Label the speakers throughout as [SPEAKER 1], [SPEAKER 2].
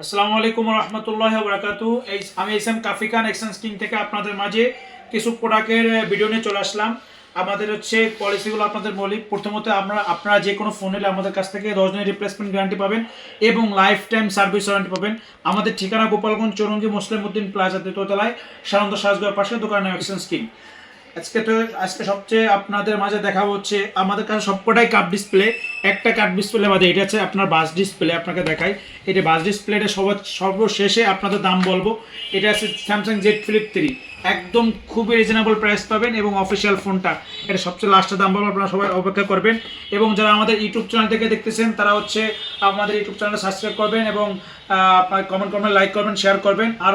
[SPEAKER 1] আসসালামু আলাইকুম রহমতুল্লাহ বরকাতু। আমি এস এম কাফি খান এক্সচেঞ্জ কিং থেকে আপনাদের মাঝে কিছু প্রোডাক্টের ভিডিও নিয়ে চলে আসলাম। আমাদের পলিসিগুলো আপনাদের বলি। প্রথমত আপনারা যে কোনো ফোন নিলে আমাদের কাছ থেকে 10 দিনের রিপ্লেসমেন্ট গ্যারান্টি পাবেন এবং লাইফ টাইম সার্ভিস ওয়ারেন্টি পাবেন। আমাদের ঠিকানা গোপালগঞ্জ চৌরঙ্গি মুসলিম উদ্দিন প্লাজা দ্বিতীয়তলায় সানন্দ সাজগোয়ের পাশে, দোকান নাম এক্সচেঞ্জ কিং। আজকে সবচেয়ে আপনাদের মাঝে দেখা হচ্ছে আমাদের কাছে সবকটাই কাপ ডিসপ্লে। একটা কাপ ডিসপ্লে বাদে এটা হচ্ছে আপনার বাস ডিসপ্লে। আপনাকে দেখাই, এটা বাস ডিসপ্লেটা সর্বশেষে আপনাদের দাম বলবো। এটা আছে স্যামসাং জেড ফ্লিপ 3, একদম খুবই রিজনেবল প্রাইস পাবেন এবং অফিসিয়াল ফোনটা এটা সবচেয়ে লাস্টের দাম বলবো। আপনারা সবাই অপেক্ষা করবেন এবং যারা আমাদের ইউটিউব চ্যানেল থেকে দেখতেছেন তারা আমাদের ইউটিউব চ্যানেলটা সাবস্ক্রাইব করবেন এবং আপনার কমেন্ট করবেন, লাইক করবেন, শেয়ার করবেন। আর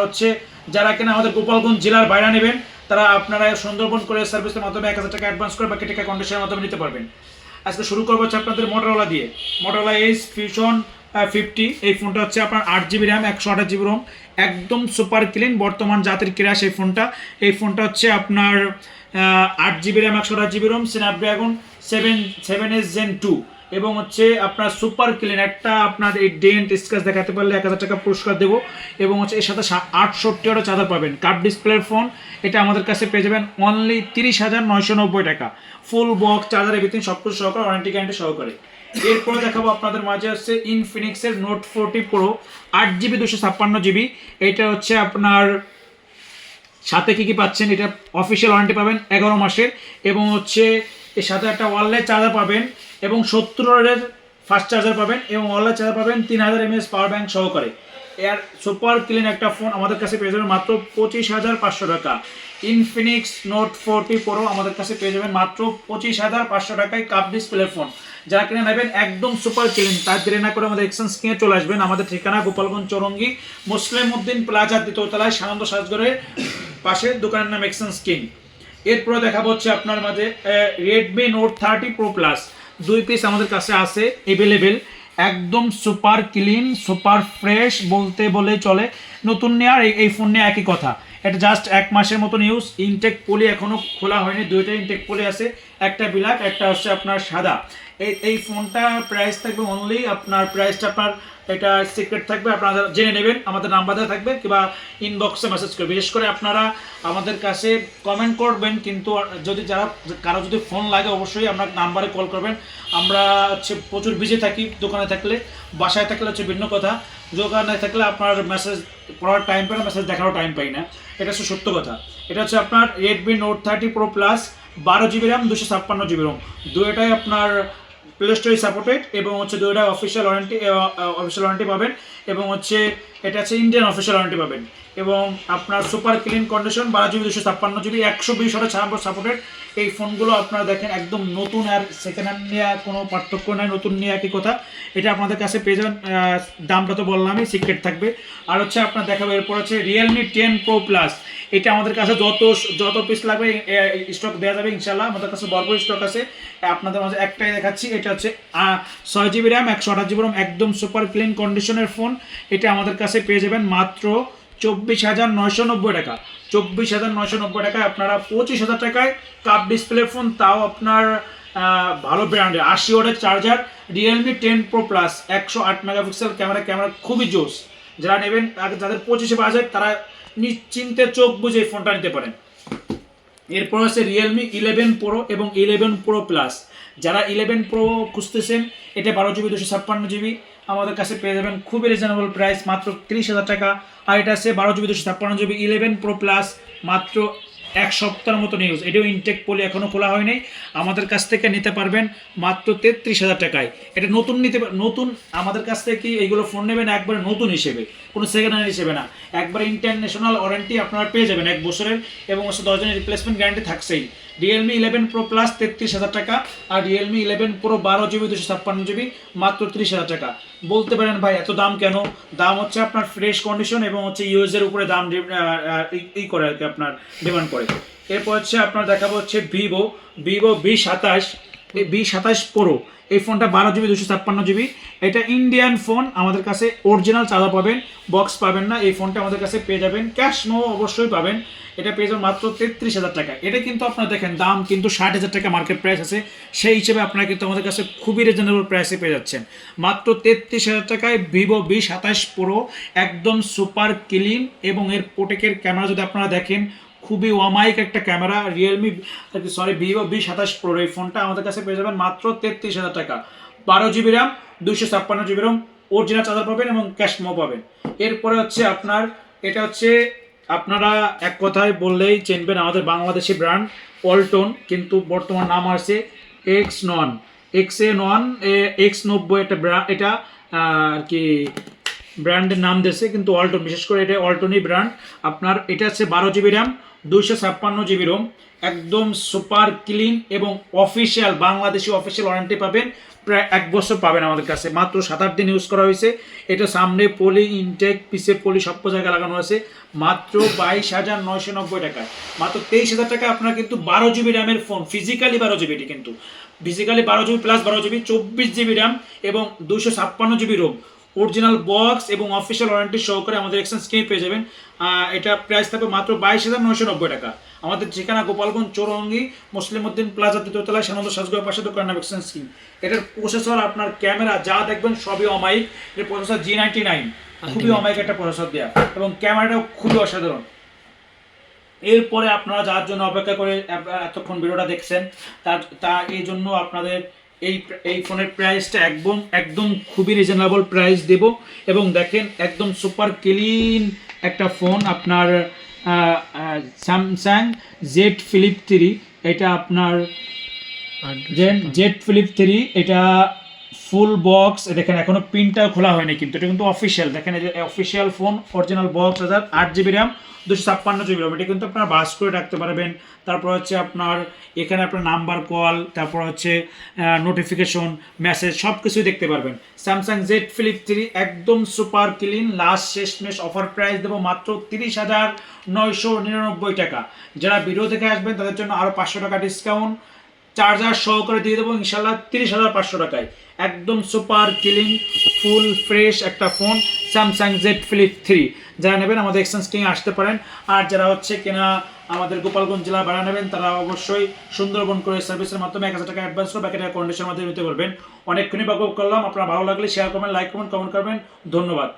[SPEAKER 1] যারা কিনা আমাদের গোপালগঞ্জ জেলার বাইরে নেবেন তারা আপনারা সুন্দরবন করে সার্ভিসের মাধ্যমে 1000 টাকা অ্যাডভান্স করে বাকি টাকা কন্ডিশনের মাধ্যমে নিতে পারবেন। আজকে শুরু করবো আপনাদের মোটরোলা দিয়ে। Motorola H ফুশন 50। এই ফোনটা হচ্ছে আপনার 8GB র্যাম, 128GB রোম, একদম সুপার ক্লিন, বর্তমান জাতির ক্রাশ এই ফোনটা। এই ফোনটা হচ্ছে আপনার 8GB RAM, 128GB Rome, Snapdragon 7S Gen 2 এবং আপনার সুপার ক্লিন। একটা আপনার এই ডেন্ট স্ক্র্যাচ দেখাতে পারলে 1000 টাকা পুরস্কার দেবো এবং এর সাথে 68 চার্জার পাবেন। কার্ড ডিসপ্লের ফোন এটা আমাদের কাছে পেয়ে যাবেন অনলি 30,990 টাকা। ফুল বক্স, চার্জার, এভরিথিং সব কিছু সহকারে, ওয়ারেন্টি গ্যারান্টি সহকারে। এরপরে দেখাবো আপনাদের মাঝে ইনফিনিক্সের নোট 40 প্রো 8GB 256GB। এটা আপনার সাথে কি পাচ্ছেন, এটা অফিসিয়াল ওয়ারেন্টি পাবেন 11 মাসের এবং এর সাথে একটা ওয়্যারলেস চার্জার পাবেন এবং 70 ফাস্ট চার্জার পাবেন এবং ওয়্যারলেস চার্জার পাবেন 3000 mAh পাওয়ার ব্যাংক সহকারে। এর সুপার ক্লিন একটা ফোন আমাদের কাছে পেয়ে যাবেন মাত্র 25,500 টাকা। ইনফিনিক্স নোট 40 প্রো আমাদের কাছে পেয়ে যাবেন মাত্র 25,500 টাকায় কাপ ডিসপ্লে ফোন। যারা কিনে নেবেন একদম সুপার ক্লিন, তার দেরি না করে আমাদের এক্সচেঞ্জ কিনে চলে আসবেন। আমাদের ঠিকানা গোপালগঞ্জ চৌরঙ্গি মুসলিম উদ্দিন প্লাজা দ্বিতীয়তলায় সানন্দ সাজগরের পাশে, দোকানের নাম এক্সচেঞ্জ কিং। এরপরে দেখাবো আপনার মাঝে Redmi Note 30 Pro plus. 2 piece আমাদের কাছে আছে এভেলেবেল, একদম সুপার ক্লিন, সুপার ফ্রেশ বলতে বলেই চলে। নতুন নেওয়ার এই ফোন নিয়ে একই কথা, এটা জাস্ট 1 মাসের মতন ইউজ। ইনটেক পলি এখনও খোলা হয়নি, 2টা ইনটেক পলি আছে, একটা ব্ল্যাক, একটা আপনার সাদা। এই ফোনটা প্রাইস থাকবে অনলি আপনার এটা সিক্রেট থাকবে, আপনারা জেনে নেবেন। আমাদের নাম্বার দেওয়া থাকবে কিংবা ইনবক্সে মেসেজ করবে। বিশেষ করে আপনারা আমাদের কাছে কমেন্ট করবেন, কিন্তু কারো যদি ফোন লাগে অবশ্যই আপনার নাম্বারে কল করবেন। আমরা প্রচুর বিজি থাকি, দোকানে থাকলে, বাসায় থাকলে ভিন্ন কথা। দোকানে থাকলে আপনার মেসেজ পড়ার টাইম পাই না, মেসেজ দেখারও টাইম পাই না, এটা সত্য কথা। এটা আপনার Redmi Note 30 Pro Plus, 12GB RAM, 256GB ROM. দুটোটাই আপনার প্লে স্টোরে সাপোর্টেড এবং দুটোটা অফিসিয়াল ওয়ারেন্টি পাবেন এবং এটা ইন্ডিয়ান অফিসিয়াল ওয়ারেন্টি পাবেন এবং আপনার super clean condition, 12GB 256GB, 120 ছাড়া সাপোর্টেড। এই ফোনগুলো আপনারা দেখেন একদম নতুন, আর সেকেন্ড হ্যান্ড নিয়ে কোনো পার্থক্য নাই, নতুন নিয়ে একই কথা। এটা আপনাদের কাছে পেয়ে যাবেন, দামটা তো বললামই, সিক্রেট থাকবে। আর আপনার দেখাবো এরপর রিয়েলমি 10 প্রো প্লাস। এটা আমাদের কাছে যত পিস লাগবে স্টক দেওয়া যাবে ইনশাল্লাহ। আমাদের কাছে ভরপুর স্টক আছে। আপনাদের মাঝে একটাই দেখাচ্ছি, এটা 6GB র্যাম, 128GB রোম, একদম সুপার ক্লিন কন্ডিশনের ফোন। এটা আমাদের কাছে পেয়ে যাবেন মাত্র 24,990 টাকা। 24,990 টাকায় আপনারা 25,000 টাকায় কাপ ডিসপ্লে ফোন, তাও আপনার ভালো ব্র্যান্ডের, 80 ওয়াটের charger, Realme 10 pro plus, 108 megapixel camera খুবই জোস। যারা নেবেন, যাদের 25 বাজেট, তারা নিশ্চিন্তে চোখ বুঝে এই ফোনটা নিতে পারেন। এরপর রিয়েলমি 11 প্রো এবং 11 প্রো প্লাস। যারা 11 প্রো খুঁজতেছেন, এটা 12GB 256GB আমাদের কাছে পেয়ে যাবেন খুবই রিজনেবল প্রাইস, মাত্র 30,000 টাকা। আর এটা 12GB 256GB 11 প্রো প্লাস, মাত্র 1 সপ্তাহের মতো নিউজ। এটাও ইনটেক পলি এখনও খোলা হয়নি, আমাদের কাছ থেকে নিতে পারবেন মাত্র 33,000 টাকায়। এটা নতুন আমাদের কাছ থেকে এইগুলো ফোন নেবেন একবারে নতুন হিসেবে, কোনো সেকেন্ড হ্যান্ড হিসেবে না। একবার ইন্টারন্যাশনাল ওয়ারেন্টি আপনারা পেয়ে যাবেন 1 বছরের এবং 10 দিনের রিপ্লেসমেন্ট গ্যারান্টি থাকছেই। রিয়েলমি 11 প্রো প্লাস 33,000 টাকা আর রিয়েলমি 11 প্রো 12GB 256GB মাত্র 30,000 টাকা। বলতে পারেন ভাই এত দাম কেন? দাম আপনার ফ্রেশ কন্ডিশন এবং ইউজের উপরে দাম করে আর কি, আপনার ডিমান্ড করে। এরপর আপনার দেখাবো ভিভো V27 প্রো। এই ফোনটা 12 GB 256 GB। এটা ইন্ডিয়ান ফোন, আমাদের কাছে অরিজিনাল চার্জার পাবেন, বক্স পাবেন না। এই ফোনটা আমাদের কাছে পেয়ে যাবেন, ক্যাশ নো অবশ্যই পাবেন। এটা পেয়ে যাবেন মাত্র 33,000 টাকা। এটা কিন্তু আপনারা দেখেন দাম কিন্তু 60,000 টাকা মার্কেট প্রাইস আছে, সেই হিসেবে আপনারা কিন্তু আমাদের কাছে খুবই রিজনেবল প্রাইসে পেয়ে যাচ্ছেন। মাত্র 33,000 টাকায় ভিভো V27 প্রো, একদম সুপার ক্লিন, এবং এর প্রোটেকের ক্যামেরা যদি আপনারা দেখেন খুবই অমায়িক একটা ক্যামেরা। ভিভো V27 প্রো এই ফোনটা আমাদের কাছে পেয়ে যাবেন মাত্র 33,000 টাকা। 12 GB RAM, 256 GB ROM, original charger পাবেন এবং ক্যাশ মো পাবেন। এরপরে হচ্ছে আপনার এটা হচ্ছে আপনারা এক কথায় বললেই চিনবেন আমাদের বাংলাদেশি ব্র্যান্ড ওয়ালটন, কিন্তু বর্তমান নাম আছে X90 একটা ব্র্যান্ড, এটা আর কি ব্র্যান্ডের নাম দিয়েছে, কিন্তু ওয়ালটন, বিশেষ করে এটা ওয়ালটনই ব্র্যান্ড। আপনার এটা হচ্ছে 12 GB র্যাম, 256 GB রোম, একদম সুপার ক্লিন এবং অফিসিয়াল বাংলাদেশি অফিসিয়াল ওয়ারেন্টি পাবেন, প্রায় 1 বছর পাবেন আমাদের কাছে। মাত্র 7-8 দিন ইউজ করা হয়েছে। এটা সামনে পলি, ইনটেক, পিছে পলি সব জায়গায় লাগানো আছে। মাত্র 22,990 টাকায়, মাত্র 23,000 টাকা আপনারা কিন্তু 12 GB র্যামের ফোন, ফিজিক্যালি 12 GB, এটি কিন্তু physically 12 GB plus 12 GB, 24 GB RAM এবং 256 GB রোম, অরিজিনাল বক্স এবং অফিসিয়াল ওয়ারেন্টি সহকারে আমাদের এক্সচেঞ্জ স্কিম পেয়ে যাবেন। এটা প্রাইস থাকবে মাত্র 22,990 টাকা। আমাদের ঠিকানা গোপালগঞ্জ, চৌরঙ্গি, মুসলিম উদ্দিন প্লাজা, 3য় তলায়, সানন্দ সাজগোর পাশে দোকান নাম এক্সচেঞ্জ স্কিম। এটার প্রসেসর, আপনার ক্যামেরা যা দেখবেন সবই অমায়িক। এর প্রসেসর G99, খুবই অমায়িক একটা প্রসেসর দেওয়া, এবং ক্যামেরাটাও খুবই অসাধারণ। এরপরে আপনারা যার জন্য অপেক্ষা করে এতক্ষণ ভিডিওটা দেখছেন, তা এই জন্য আপনাদের এই ফোনের প্রাইসটা একদম খুবই রিজনেবল প্রাইস দেব। এবং দেখেন একদম সুপার ক্লিন একটা ফোন, আপনার স্যামসাং জেড ফ্লিপ 3। এটা আপনার জেড ফ্লিপ 3, এটা ফুল বক্স। দেখেন এখনো প্রিন্টটাও খোলা হয়নি, কিন্তু এটা কিন্তু অফিসিয়াল। দেখেন এই যে official phone, original box, 8 GB RAM, 256 GB ROM. এটা কিন্তু আপনারা বাস করে রাখতে পারবেন। তারপর হচ্ছে আপনার এখানে আপনার নাম্বার কল, তারপর হচ্ছে নোটিফিকেশন, মেসেজ সব কিছুই দেখতে পারবেন। স্যামসাং জেড ফ্লিপ 3 একদম সুপার ক্লিন। লাস্ট শেষমেশ অফার প্রাইস দেবো মাত্র 30,999 টাকা। যারা ভিডিও থেকে আসবেন তাদের জন্য আরও 500 টাকা ডিসকাউন্ট, চার্জার সহকারে দিয়ে দেবো ইনশাল্লাহ 30,500 টাকায়। একদম সুপার ক্লিন, ফুল ফ্রেশ একটা ফোন, স্যামসাং জেড ফ্লিপ 3। যারা নেবেন আমাদের এক্সচেঞ্জ কিনে আসতে পারেন। আর যারা হচ্ছে কেনা আমাদের গোপালগঞ্জ জেলা ভাড়া নেবেন, তারা অবশ্যই সুন্দরবন করে সার্ভিসের মাধ্যমে 1,000 টাকা অ্যাডভান্স করে বাকি টাকা কন্ডিশনের মাধ্যমে নিতে পারবেন। অনেকক্ষণই বকবক করলাম, আপনারা ভালো লাগলে শেয়ার করবেন, লাইক করবেন, কমেন্ট করবেন। ধন্যবাদ।